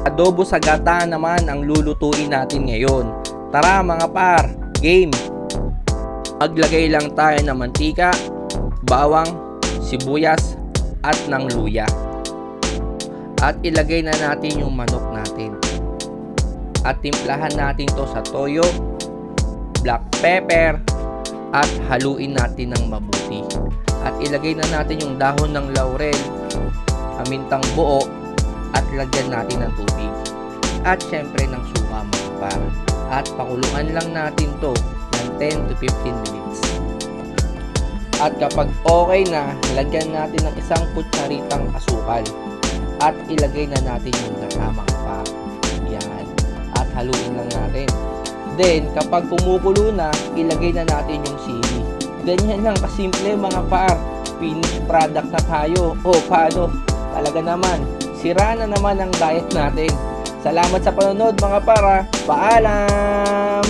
Adobo sa gata naman ang lulutuin natin ngayon. Tara mga par, game! Maglagay lang tayo ng mantika, bawang, sibuyas, at ng luya. At ilagay na natin yung manok natin. At timplahan natin to sa toyo, black pepper, at haluin natin ng mabuti. At ilagay na natin yung dahon ng laurel, pamintang buo, at lagyan natin ng tubig. At syempre ng suka mga par. At pakuluan lang natin to ng 10 to 15 minutes. At kapag okay na, lagyan natin ng isang kutsaritang asukal. At ilagay na natin yung gata mga par. Yan. At haluin lang natin. Then, kapag kumukulo na, ilagay na natin yung sili. Ganyan lang kasimple mga par. Finished product na tayo. O, paano? Talaga naman. Sira na naman ang diet natin. Salamat sa panonood mga para. Paalam!